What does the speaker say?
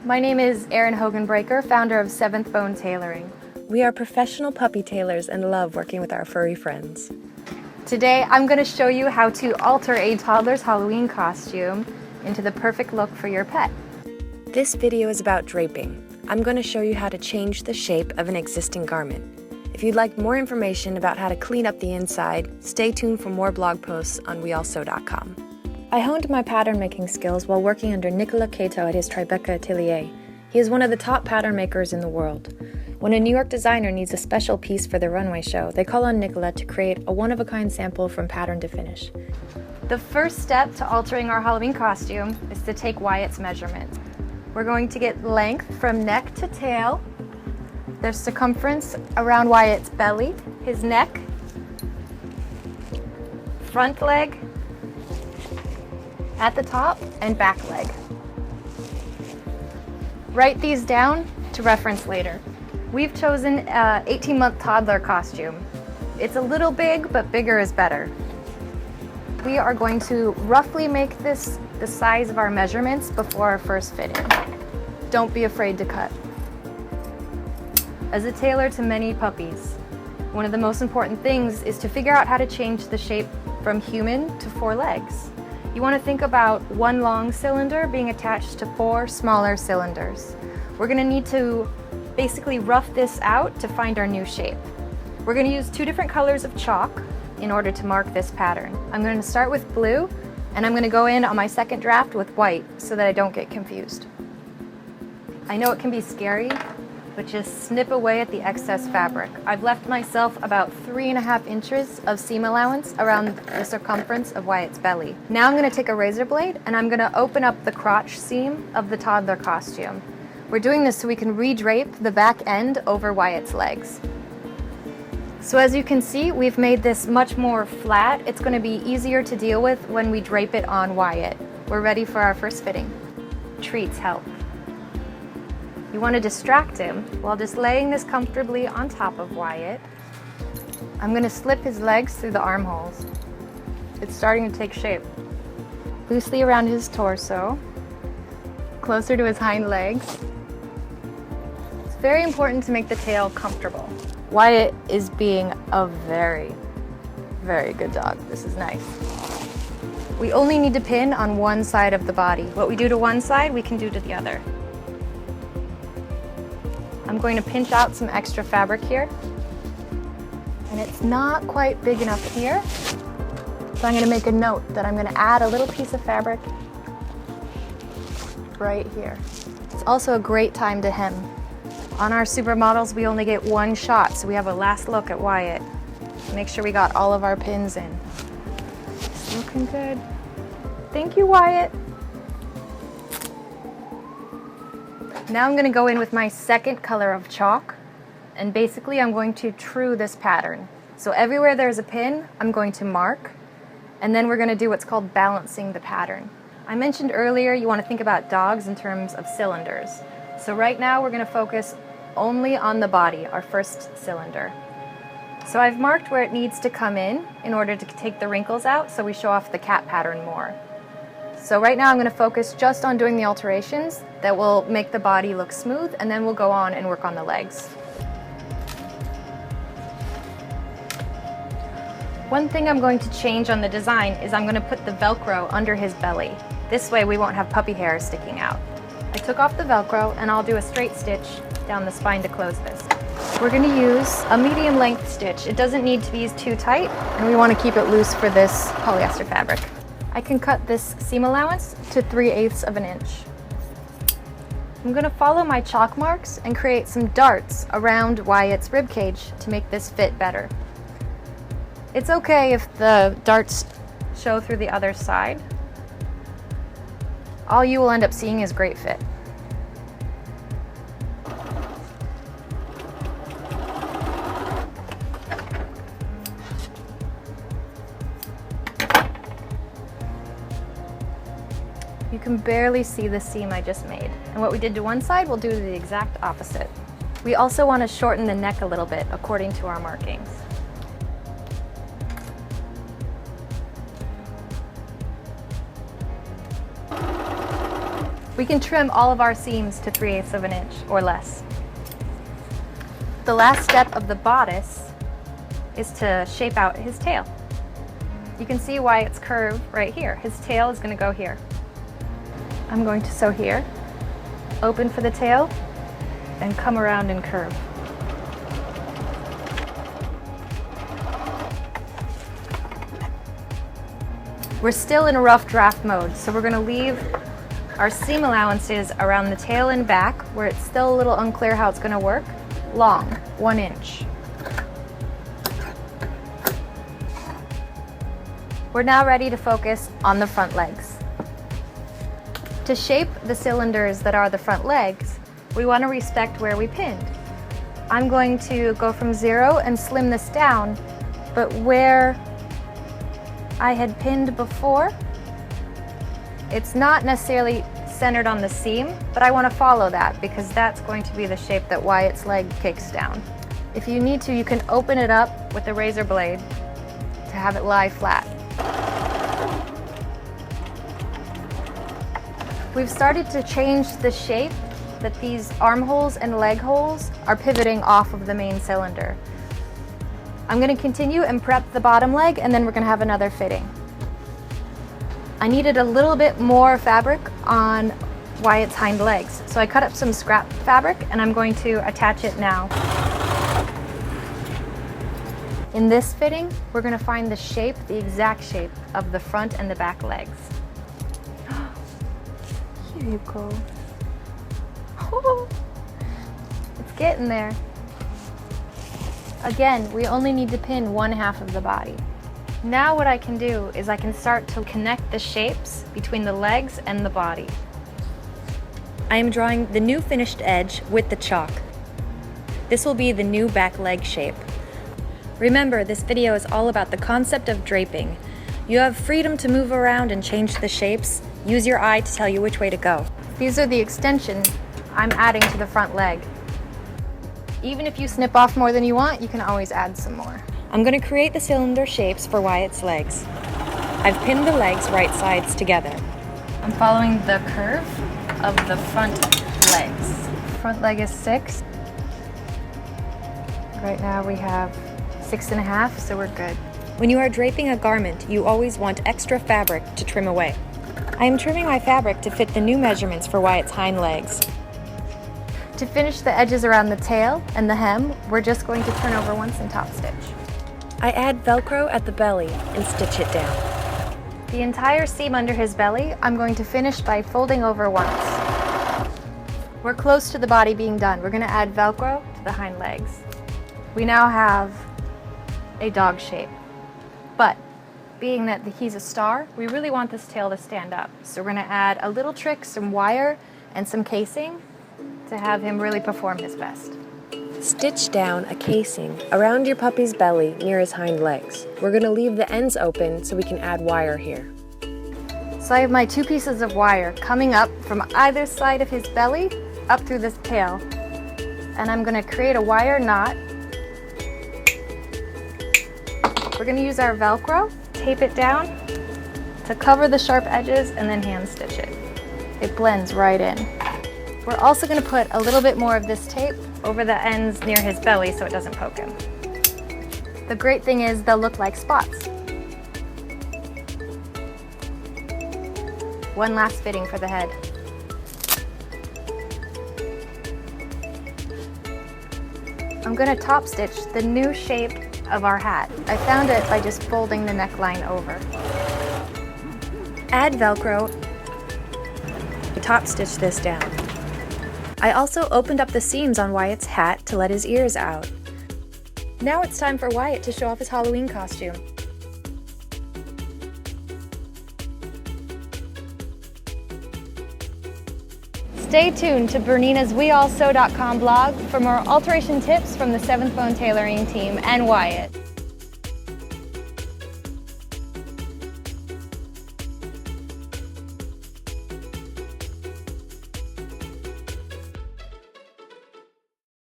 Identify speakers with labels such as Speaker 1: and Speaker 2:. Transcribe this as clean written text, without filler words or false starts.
Speaker 1: My name is Erin Hogan-Braker, founder of 7th Bone Tailoring.
Speaker 2: We are professional puppy tailors and love working with our furry friends.
Speaker 1: Today, I'm going to show you how to alter a toddler's Halloween costume into the perfect look for your pet.
Speaker 2: This video is about draping. I'm going to show you how to change the shape of an existing garment. If you'd like more information about how to clean up the inside, stay tuned for more blog posts on weallsew.com. I honed my pattern making skills while working under Nicolas Cato at his Tribeca atelier. He is one of the top pattern makers in the world. When a New York designer needs a special piece for their runway show, they call on Nicolas to create a one-of-a-kind sample from pattern to finish.
Speaker 1: The first step to altering our Halloween costume is to take Wyatt's measurements. We're going to get length from neck to tail, their circumference around Wyatt's belly, his neck, front leg, at the top, and back leg. Write these down to reference later. We've chosen an 18-month toddler costume. It's a little big, but bigger is better. We are going to roughly make this the size of our measurements before our first fitting. Don't be afraid to cut. As a tailor to many puppies, one of the most important things is to figure out how to change the shape from human to 4 legs. You want to think about one long cylinder being attached to 4 smaller cylinders. We're going to need to basically rough this out to find our new shape. We're going to use 2 different colors of chalk in order to mark this pattern. I'm going to start with blue, and I'm going to go in on my second draft with white so that I don't get confused. I know it can be scary, but just snip away at the excess fabric. I've left myself about 3.5 inches of seam allowance around the circumference of Wyatt's belly. Now I'm going to take a razor blade and I'm going to open up the crotch seam of the toddler costume. We're doing this so we can re-drape the back end over Wyatt's legs. So as you can see, we've made this much more flat. It's going to be easier to deal with when we drape it on Wyatt. We're ready for our first fitting. Treats help. You want to distract him while just laying this comfortably on top of Wyatt. I'm going to slip his legs through the armholes. It's starting to take shape. Loosely around his torso, closer to his hind legs. It's very important to make the tail comfortable. Wyatt is being a very, very good dog. This is nice. We only need to pin on one side of the body. What we do to one side, we can do to the other. I'm going to pinch out some extra fabric here, and it's not quite big enough here, so I'm going to make a note that I'm going to add a little piece of fabric right here. It's also a great time to hem. On our supermodels, we only get 1 shot, so we have a last look at Wyatt. Make sure we got all of our pins in. It's looking good. Thank you, Wyatt. Now I'm going to go in with my second color of chalk, and basically I'm going to true this pattern. So everywhere there's a pin, I'm going to mark, and then we're going to do what's called balancing the pattern. I mentioned earlier you want to think about dogs in terms of cylinders. So right now we're going to focus only on the body, our first cylinder. So I've marked where it needs to come in order to take the wrinkles out so we show off the cat pattern more. So right now I'm going to focus just on doing the alterations that will make the body look smooth, and then we'll go on and work on the legs. One thing I'm going to change on the design is I'm going to put the velcro under his belly. This way we won't have puppy hair sticking out. I took off the velcro and I'll do a straight stitch down the spine to close this. We're going to use a medium length stitch. It doesn't need to be too tight, and we want to keep it loose for this polyester fabric. I can cut this seam allowance to 3/8 of an inch. I'm going to follow my chalk marks and create some darts around Wyatt's ribcage to make this fit better. It's okay if the darts show through the other side. All you will end up seeing is great fit. You can barely see the seam I just made. And what we did to one side, we'll do the exact opposite. We also want to shorten the neck a little bit according to our markings. We can trim all of our seams to 3/8 of an inch or less. The last step of the bodice is to shape out his tail. You can see why it's curved right here. His tail is going to go here. I'm going to sew here, open for the tail, and come around and curve. We're still in a rough draft mode, so we're going to leave our seam allowances around the tail and back, where it's still a little unclear how it's going to work, long, 1 inch. We're now ready to focus on the front legs. To shape the cylinders that are the front legs, we want to respect where we pinned. I'm going to go from 0 and slim this down, but where I had pinned before, it's not necessarily centered on the seam, but I want to follow that because that's going to be the shape that Wyatt's leg kicks down. If you need to, you can open it up with a razor blade to have it lie flat. We've started to change the shape that these armholes and leg holes are pivoting off of the main cylinder. I'm going to continue and prep the bottom leg, and then we're going to have another fitting. I needed a little bit more fabric on Wyatt's hind legs, so I cut up some scrap fabric and I'm going to attach it now. In this fitting, we're going to find the shape, the exact shape of the front and the back legs. Here you go. Oh, it's getting there. Again, we only need to pin 1/2 of the body. Now what I can do is I can start to connect the shapes between the legs and the body.
Speaker 2: I am drawing the new finished edge with the chalk. This will be the new back leg shape. Remember, this video is all about the concept of draping. You have freedom to move around and change the shapes. Use your eye to tell you which way to go.
Speaker 1: These are the extensions I'm adding to the front leg. Even if you snip off more than you want, you can always add some more.
Speaker 2: I'm going to create the cylinder shapes for Wyatt's legs. I've pinned the legs right sides together.
Speaker 1: I'm following the curve of the front legs. Front leg is 6. Right now we have 6.5, so we're good.
Speaker 2: When you are draping a garment, you always want extra fabric to trim away. I am trimming my fabric to fit the new measurements for Wyatt's hind legs.
Speaker 1: To finish the edges around the tail and the hem, we're just going to turn over once and top stitch.
Speaker 2: I add velcro at the belly and stitch it down.
Speaker 1: The entire seam under his belly, I'm going to finish by folding over once. We're close to the body being done. We're going to add velcro to the hind legs. We now have a dog shape, but being that he's a star, we really want this tail to stand up. So we're going to add a little trick, some wire and some casing to have him really perform his best.
Speaker 2: Stitch down a casing around your puppy's belly near his hind legs. We're going to leave the ends open so we can add wire here.
Speaker 1: So I have my 2 pieces of wire coming up from either side of his belly up through this tail. And I'm going to create a wire knot. We're going to use our Velcro, tape it down to cover the sharp edges, and then hand stitch it. It blends right in. We're also going to put a little bit more of this tape over the ends near his belly so it doesn't poke him. The great thing is they'll look like spots. One last fitting for the head. I'm going to top stitch the new shape of our hat. I found it by just folding the neckline over.
Speaker 2: Add Velcro to top stitch this down. I also opened up the seams on Wyatt's hat to let his ears out. Now it's time for Wyatt to show off his Halloween costume.
Speaker 1: Stay tuned to Bernina's WeAllSew.com blog for more alteration tips from the 7th Bone Tailoring team and Wyatt.